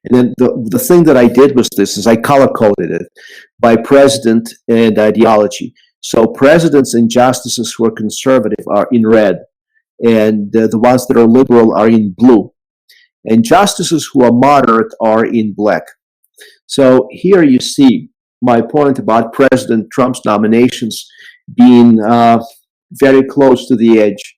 And then the thing that I did was this, is I color-coded it by president and ideology. So presidents and justices who are conservative are in red, and the ones that are liberal are in blue. And justices who are moderate are in black. So here you see my point about President Trump's nominations being very close to the edge,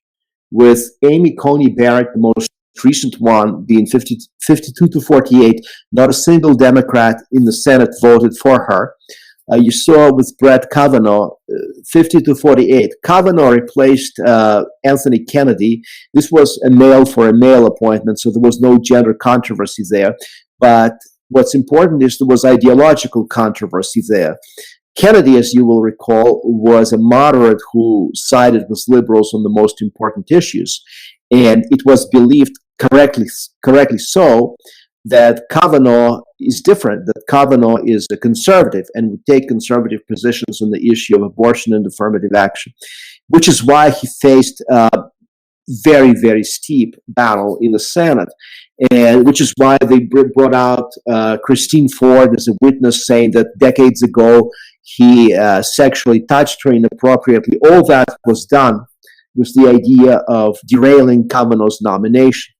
with Amy Coney Barrett, the most recent one, being 52 to 48. Not a single Democrat in the Senate voted for her. You saw with Brett Kavanaugh, 50 to 48. Kavanaugh replaced Anthony Kennedy. This was a male for a male appointment, so there was no gender controversy there. But what's important is there was ideological controversy there. Kennedy, as you will recall, was a moderate who sided with liberals on the most important issues. And it was believed, correctly so, that Kavanaugh is different, that Kavanaugh is a conservative and would take conservative positions on the issue of abortion and affirmative action, which is why he faced a very, very steep battle in the Senate, and which is why they brought out Christine Ford as a witness, saying that decades ago he sexually touched her inappropriately. All that was done with the idea of derailing Kavanaugh's nomination.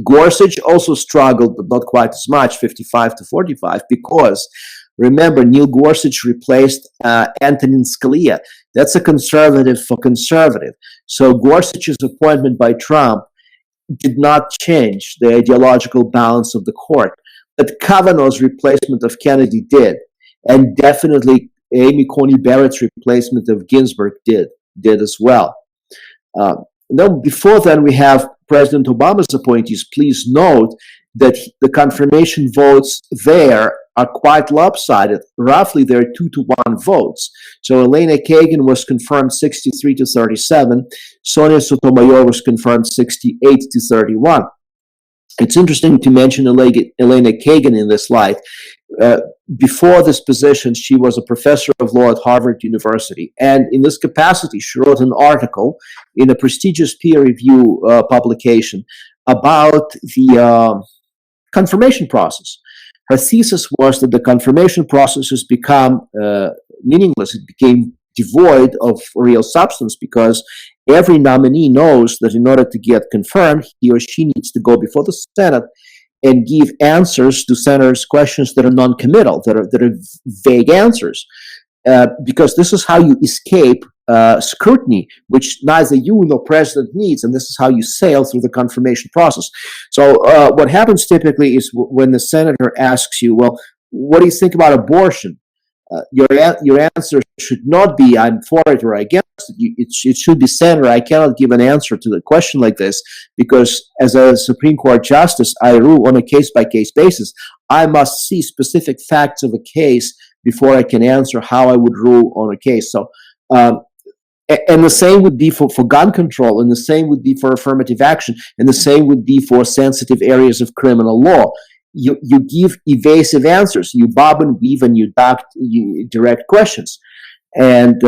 Gorsuch also struggled, but not quite as much, 55 to 45, because remember, Neil Gorsuch replaced Antonin Scalia. That's a conservative for conservative. So Gorsuch's appointment by Trump did not change the ideological balance of the court. But Kavanaugh's replacement of Kennedy did. And definitely Amy Coney Barrett's replacement of Ginsburg did as well. Then before then, we have President Obama's appointees. Please note that the confirmation votes there are quite lopsided. Roughly, there are 2-to-1 votes. So Elena Kagan was confirmed 63 to 37. Sonia Sotomayor was confirmed 68 to 31. It's interesting to mention Elena Kagan in this light. Before this position, she was a professor of law at Harvard University. And in this capacity, she wrote an article in a prestigious peer review publication about the confirmation process. Her thesis was that the confirmation process has become meaningless. It became devoid of real substance because every nominee knows that in order to get confirmed, he or she needs to go before the Senate and give answers to senators' questions that are non-committal, that are vague answers, because this is how you escape scrutiny, which neither you nor president needs, and this is how you sail through the confirmation process. So what happens typically is when the senator asks you, well, what do you think about abortion? Your answer should not be, I'm for it or against it. It should be, Senator, I cannot give an answer to the question like this because as a Supreme Court justice, I rule on a case-by-case basis. I must see specific facts of a case before I can answer how I would rule on a case. So, and the same would be for gun control, and the same would be for affirmative action, and the same would be for sensitive areas of criminal law. You give evasive answers. You bob and weave and you direct questions. And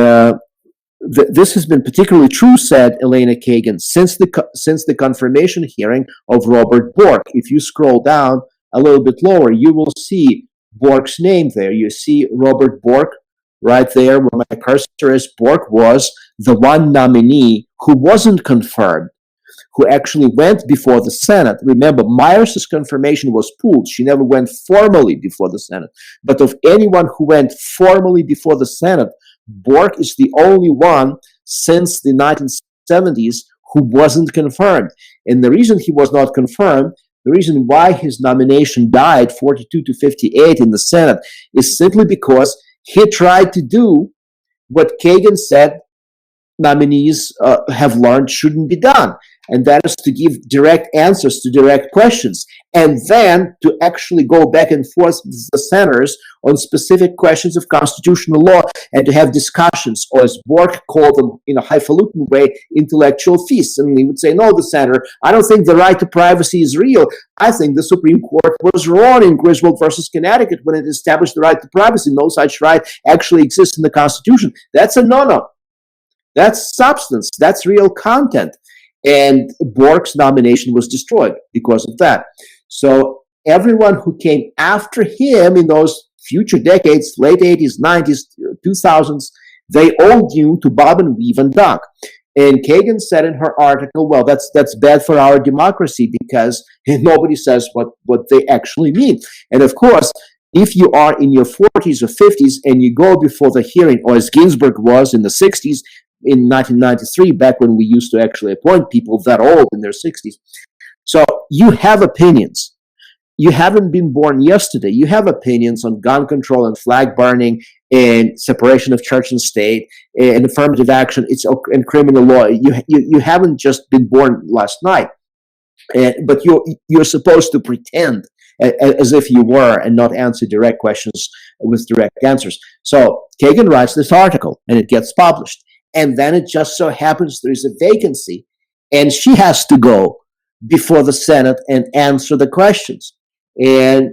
this has been particularly true, said Elena Kagan, since the confirmation hearing of Robert Bork. If you scroll down a little bit lower, you will see Bork's name there. You see Robert Bork right there where my cursor is. Bork was the one nominee who wasn't confirmed, who actually went before the Senate. Remember, Myers's confirmation was pooled. She never went formally before the Senate. But of anyone who went formally before the Senate, Bork is the only one since the 1970s who wasn't confirmed. And the reason he was not confirmed, the reason why his nomination died 42 to 58 in the Senate, is simply because he tried to do what Kagan said nominees have learned shouldn't be done. And that is to give direct answers to direct questions, and then to actually go back and forth with the senators on specific questions of constitutional law and to have discussions, or as Bork called them in a highfalutin way, intellectual feasts. And he would say, no, the senator, I don't think the right to privacy is real. I think the Supreme Court was wrong in Griswold versus Connecticut when it established the right to privacy. No such right actually exists in the Constitution. That's a no-no. That's substance. That's real content. And Bork's nomination was destroyed because of that. So everyone who came after him in those future decades, late 80s, 90s, 2000s, they all knew to bob and weave and duck. And Kagan said in her article, well, that's bad for our democracy because nobody says what they actually mean. And of course, if you are in your 40s or 50s and you go before the hearing, or as Ginsburg was in the 60s, in 1993, back when we used to actually appoint people that old in their 60s. So you have opinions. You haven't been born yesterday. You have opinions on gun control and flag burning and separation of church and state and affirmative action and criminal law. You haven't just been born last night, but you're supposed to pretend as if you were and not answer direct questions with direct answers. So Kagan writes this article and it gets published. And then it just so happens there's a vacancy and she has to go before the Senate and answer the questions. And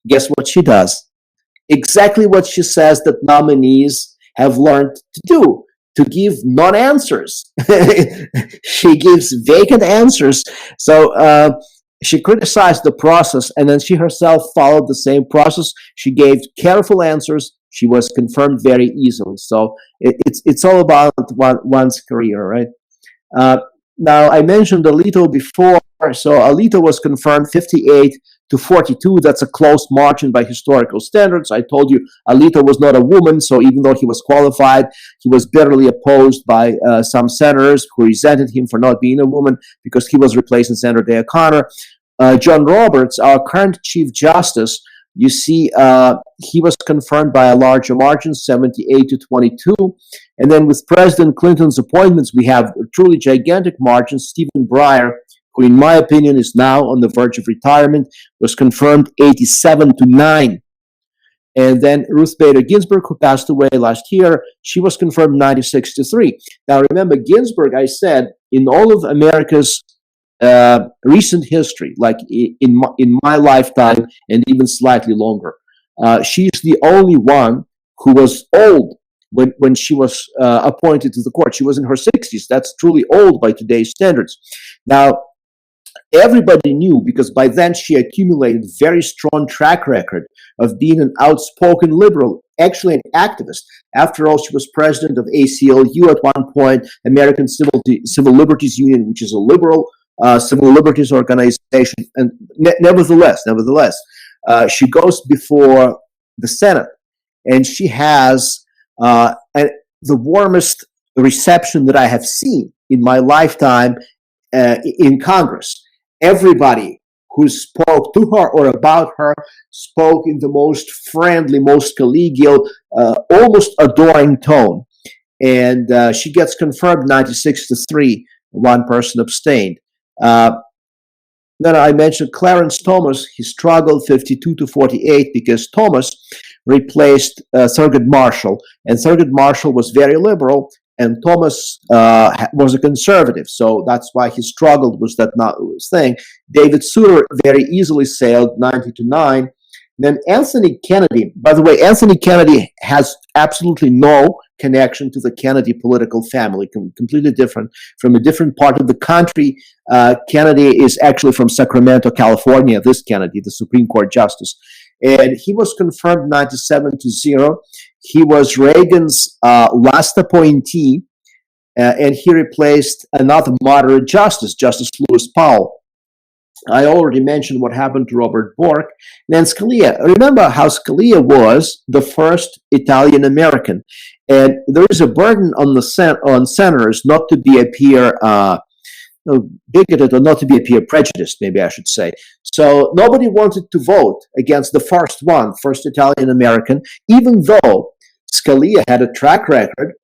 guess what she does? Exactly what she says that nominees have learned to do, to give non-answers. She gives vacant answers. So she criticized the process, and then she herself followed the same process. She gave careful answers. She was confirmed very easily. So it's all about one's career, right? Now, I mentioned Alito before. So Alito was confirmed 58-42. That's a close margin by historical standards. I told you Alito was not a woman, so even though he was qualified, he was bitterly opposed by some senators who resented him for not being a woman because he was replacing Senator Day O'Connor. John Roberts, our current Chief Justice, you see, he was confirmed by a larger margin, 78-22. And then with President Clinton's appointments, we have truly gigantic margins. Stephen Breyer, who in my opinion is now on the verge of retirement, was confirmed 87-9. And then Ruth Bader Ginsburg, who passed away last year, she was confirmed 96-3. Now remember, Ginsburg, I said, in all of America's recent history, like in my lifetime and even slightly longer, she's the only one who was old when she was appointed to the court. She was in her 60s. That's truly old by today's standards. Now, everybody knew, because by then she accumulated very strong track record of being an outspoken liberal, actually an activist. After all, she was president of ACLU at one point, American Civil Liberties Union, which is a liberal civil liberties organization. And nevertheless, she goes before the Senate, and she has the warmest reception that I have seen in my lifetime in Congress. Everybody who spoke to her or about her spoke in the most friendly, most collegial, almost adoring tone. And she gets confirmed 96-3. One person abstained. Then I mentioned Clarence Thomas. He struggled 52-48 because Thomas replaced Thurgood Marshall, and Thurgood Marshall was very liberal, and Thomas was a conservative, so that's why he struggled with that thing. David Souter very easily sailed 90-9. Then Anthony Kennedy, by the way, Anthony Kennedy has absolutely no connection to the Kennedy political family, completely different, from a different part of the country. Kennedy is actually from Sacramento, California, this Kennedy, the Supreme Court Justice. And he was confirmed 97-0. He was Reagan's last appointee, and he replaced another moderate justice, Justice Lewis Powell. I already mentioned what happened to Robert Bork. Then Scalia. Remember how Scalia was the first Italian American, and there is a burden on senators not to appear bigoted or not to appear prejudiced. Maybe I should say. So nobody wanted to vote against the first Italian American, even though Scalia had a track record.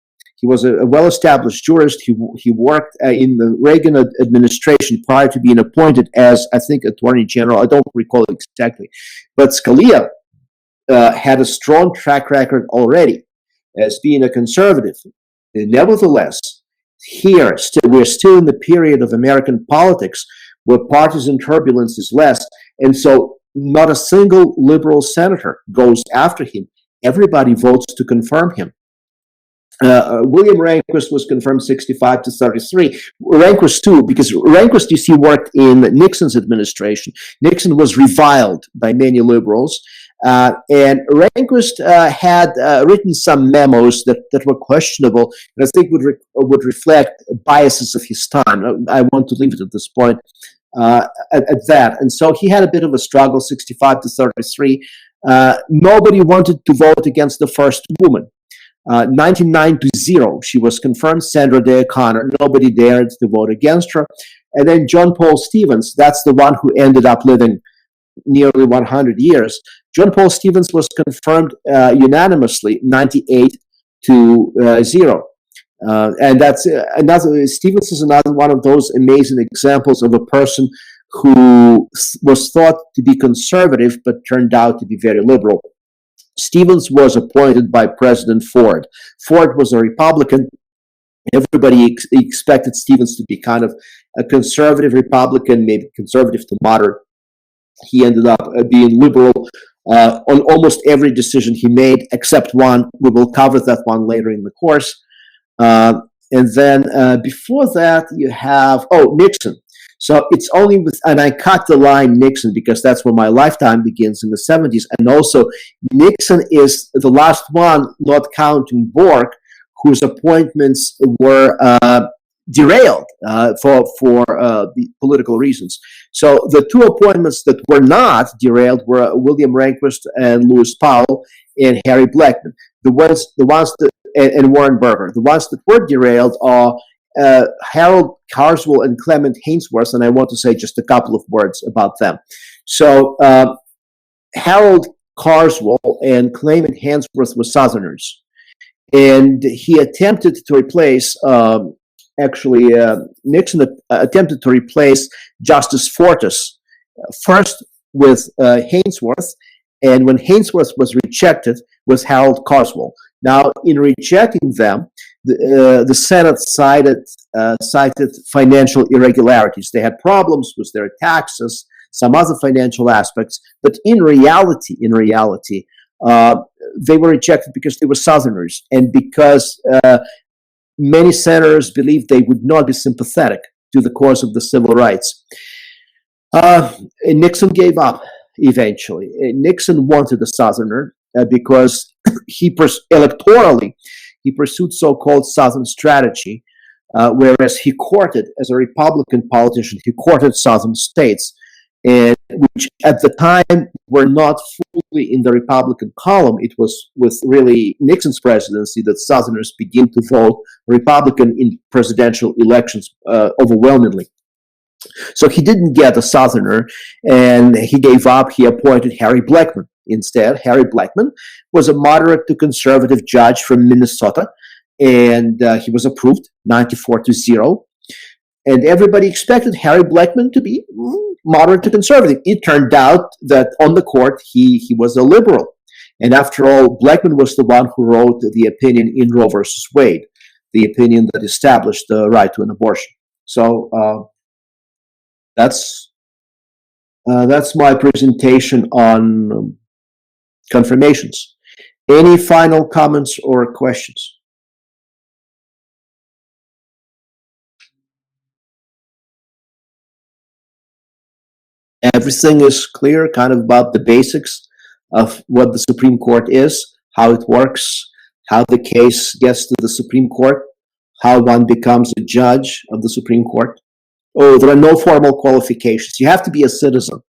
He was a well-established jurist. He worked in the Reagan administration prior to being appointed as, I think, Attorney General. I don't recall exactly. But Scalia had a strong track record already as being a conservative. And nevertheless, we're still in the period of American politics where partisan turbulence is less. And so not a single liberal senator goes after him. Everybody votes to confirm him. William Rehnquist was confirmed 65 to 33. Rehnquist too, because Rehnquist, you see, worked in Nixon's administration. Nixon was reviled by many liberals, and Rehnquist had written some memos that were questionable, and I think would reflect biases of his time. I want to leave it at this point at that. And so he had a bit of a struggle, 65 to 33. Nobody wanted to vote against the first woman. 99 to 0. She was confirmed, Sandra Day O'Connor. Nobody dared to vote against her. And then John Paul Stevens, that's the one who ended up living nearly 100 years. John Paul Stevens was confirmed unanimously, 98 to 0. And that's another, Stevens is another one of those amazing examples of a person who was thought to be conservative, but turned out to be very liberal. Stevens was appointed by President Ford. Ford was a Republican. Everybody expected Stevens to be kind of a conservative Republican, maybe conservative to moderate. He ended up being liberal on almost every decision he made, except one. We will cover that one later in the course. And then before that, you have, Nixon. So it's only with, and I cut the line Nixon because that's where my lifetime begins in the 70s. And also, Nixon is the last one, not counting Bork, whose appointments were derailed for the political reasons. So the two appointments that were not derailed were William Rehnquist and Lewis Powell and Harry Blackman. The ones that and Warren Burger. The ones that were derailed are Harold Carswell and Clement Hainsworth, and I want to say just a couple of words about them. So Harold Carswell and Clement Hainsworth were Southerners, and he attempted to replace, Nixon attempted to replace Justice Fortas, first with Hainsworth, and when Hainsworth was rejected, with Harold Carswell. Now, in rejecting them, the Senate cited financial irregularities. They had problems with their taxes, some other financial aspects, but in reality, they were rejected because they were Southerners and because many senators believed they would not be sympathetic to the cause of the civil rights. And Nixon gave up eventually. Nixon wanted a Southerner because electorally, he pursued so-called Southern strategy, whereas he courted, as a Republican politician, he courted Southern states, and which at the time were not fully in the Republican column. It was with really Nixon's presidency that Southerners began to vote Republican in presidential elections overwhelmingly. So he didn't get a Southerner, and he gave up. He appointed Harry Blackman. Instead, Harry Blackman was a moderate to conservative judge from Minnesota, and he was approved 94 to 0. And everybody expected Harry Blackman to be moderate to conservative. It turned out that on the court, he was a liberal. And after all, Blackman was the one who wrote the opinion in Roe versus Wade, the opinion that established the right to an abortion. So that's my presentation on confirmations. Any final comments or questions? Everything is clear, kind of about the basics of what the Supreme Court is, how it works, how the case gets to the Supreme Court, how one becomes a judge of the Supreme Court. Oh, there are no formal qualifications. You have to be a citizen.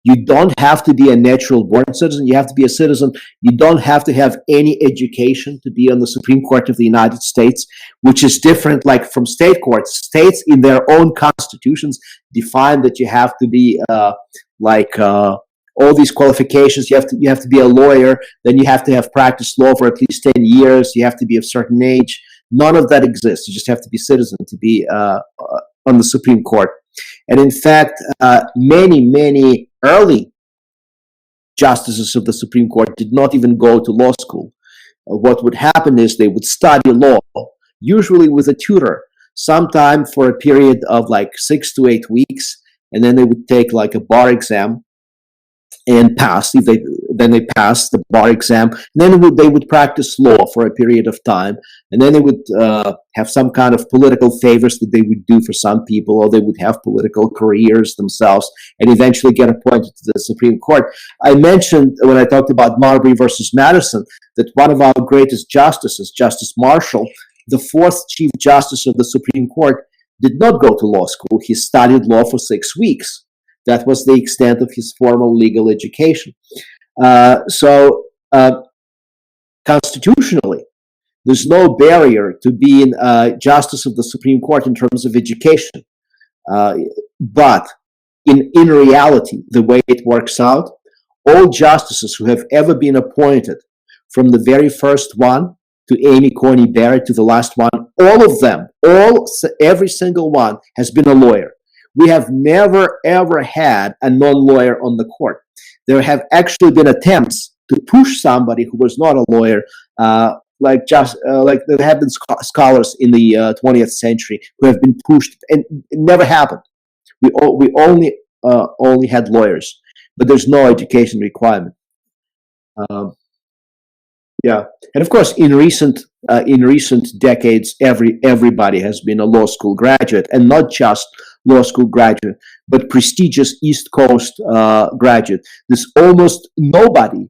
You don't have to be a natural born citizen. You have to be a citizen. You don't have to have any education to be on the Supreme Court of the United States, which is different like from state courts. States in their own constitutions define that you have to be all these qualifications. You have to be a lawyer. Then you have to have practiced law for at least 10 years. You have to be of a certain age. None of that exists. You just have to be a citizen to be on the Supreme Court. And in fact, many early justices of the Supreme Court did not even go to law school. What would happen is they would study law, usually with a tutor, sometime for a period of like 6 to 8 weeks, and then they would take like a bar exam. and pass. If they pass the bar exam, then they would practice law for a period of time, and then they would have some kind of political favors that they would do for some people, or they would have political careers themselves, and eventually get appointed to the Supreme Court. I mentioned when I talked about Marbury versus Madison that one of our greatest justices, Justice Marshall, the fourth Chief Justice of the Supreme Court, did not go to law school. He studied law for 6 weeks. That was the extent of his formal legal education. So constitutionally, there's no barrier to being a justice of the Supreme Court in terms of education. But in reality, the way it works out, all justices who have ever been appointed, from the very first one to Amy Coney Barrett to the last one, all of them, every single one has been a lawyer. We have never, ever had a non-lawyer on the court. There have actually been attempts to push somebody who was not a lawyer, like there have been scholars in the 20th century who have been pushed, and it never happened. We only had lawyers, but there's no education requirement. Yeah, and of course, in recent decades, everybody has been a law school graduate, and not just law school graduate, but prestigious East Coast graduate. There's almost nobody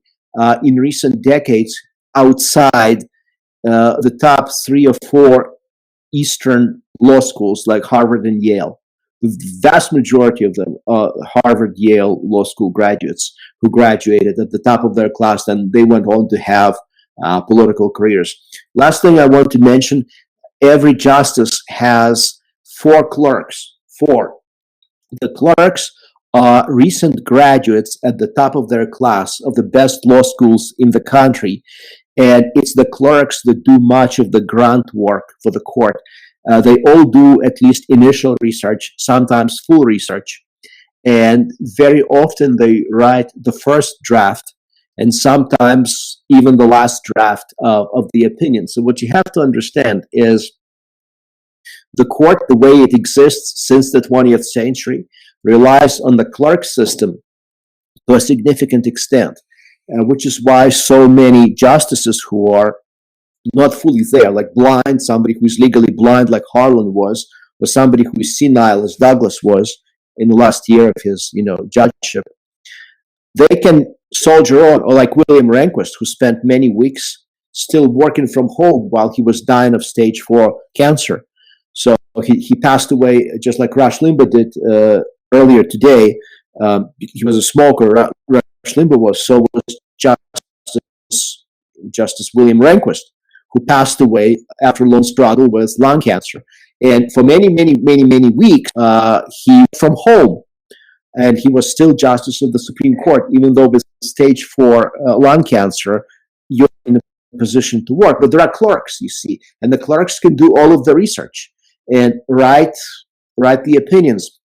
in recent decades outside the top 3 or 4 Eastern law schools like Harvard and Yale. The vast majority of them are Harvard, Yale law school graduates who graduated at the top of their class, and they went on to have political careers. Last thing I want to mention, every justice has 4 clerks. 4. The clerks are recent graduates at the top of their class of the best law schools in the country, and it's the clerks that do much of the grunt work for the court. They all do at least initial research, sometimes full research, and very often they write the first draft and sometimes even the last draft of the opinion. So what you have to understand is the court, the way it exists since the 20th century, relies on the clerk system to a significant extent, which is why so many justices who are not fully there, like blind, somebody who's legally blind like Harlan was, or somebody who is senile as Douglas was in the last year of his, judgeship, they can soldier on, or like William Rehnquist, who spent many weeks still working from home while he was dying of stage 4 cancer. So he passed away just like Rush Limbaugh did earlier today. He was a smoker. Rush Limbaugh was. So was Justice William Rehnquist, who passed away after a long struggle with lung cancer. And for many weeks, he from home. And he was still Justice of the Supreme Court, even though with stage 4 lung cancer, you're in a position to work. But there are clerks, you see, and the clerks can do all of the research and write the opinions.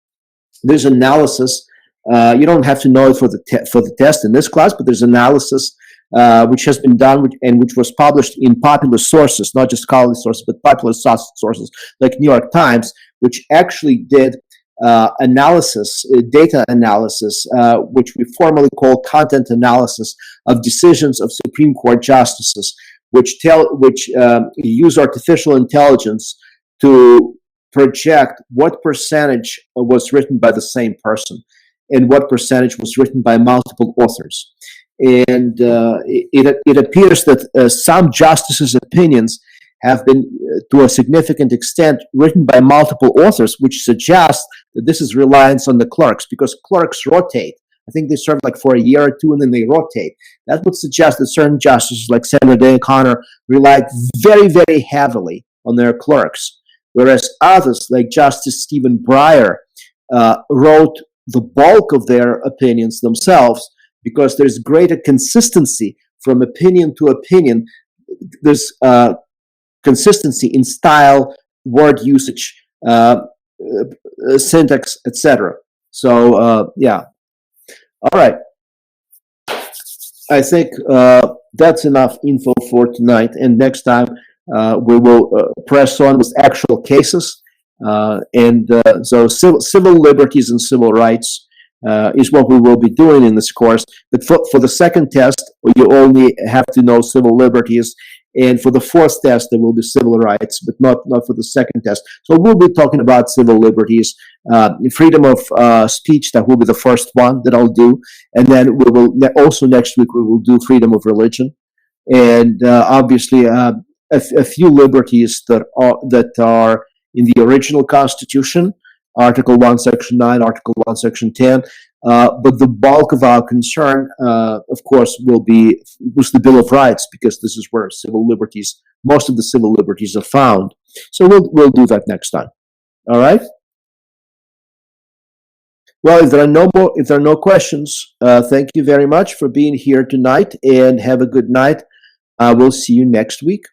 There's analysis. You don't have to know it for the test in this class, but there's analysis which has been done and which was published in popular sources, not just scholarly sources, but popular sources like New York Times, which actually did analysis, data analysis, which we formally call content analysis of decisions of Supreme Court justices, which use artificial intelligence to project what percentage was written by the same person and what percentage was written by multiple authors. And it appears that some justices' opinions have been, to a significant extent, written by multiple authors, which suggests that this is reliance on the clerks, because clerks rotate. I think they serve like for a year or two, and then they rotate. That would suggest that certain justices, like Sandra Day O'Connor, relied very, very heavily on their clerks, whereas others, like Justice Stephen Breyer, wrote the bulk of their opinions themselves, because there's greater consistency from opinion to opinion. There's consistency in style, word usage, syntax, etc. So, yeah. All right. I think that's enough info for tonight. And next time we will press on with actual cases. So civil liberties and civil rights is what we will be doing in this course. But for the second test, you only have to know civil liberties. And for the fourth test, there will be civil rights, but not for the second test. So we'll be talking about civil liberties, freedom of speech. That will be the first one that I'll do. And then we will also next week, we will do freedom of religion. And obviously, a few liberties that are in the original Constitution, Article 1, Section 9, Article 1, Section 10. But the bulk of our concern, of course, was the Bill of Rights, because this is where civil liberties, most of the civil liberties are found. So we'll do that next time. All right. Well, if there are no questions, thank you very much for being here tonight, and have a good night. We'll see you next week.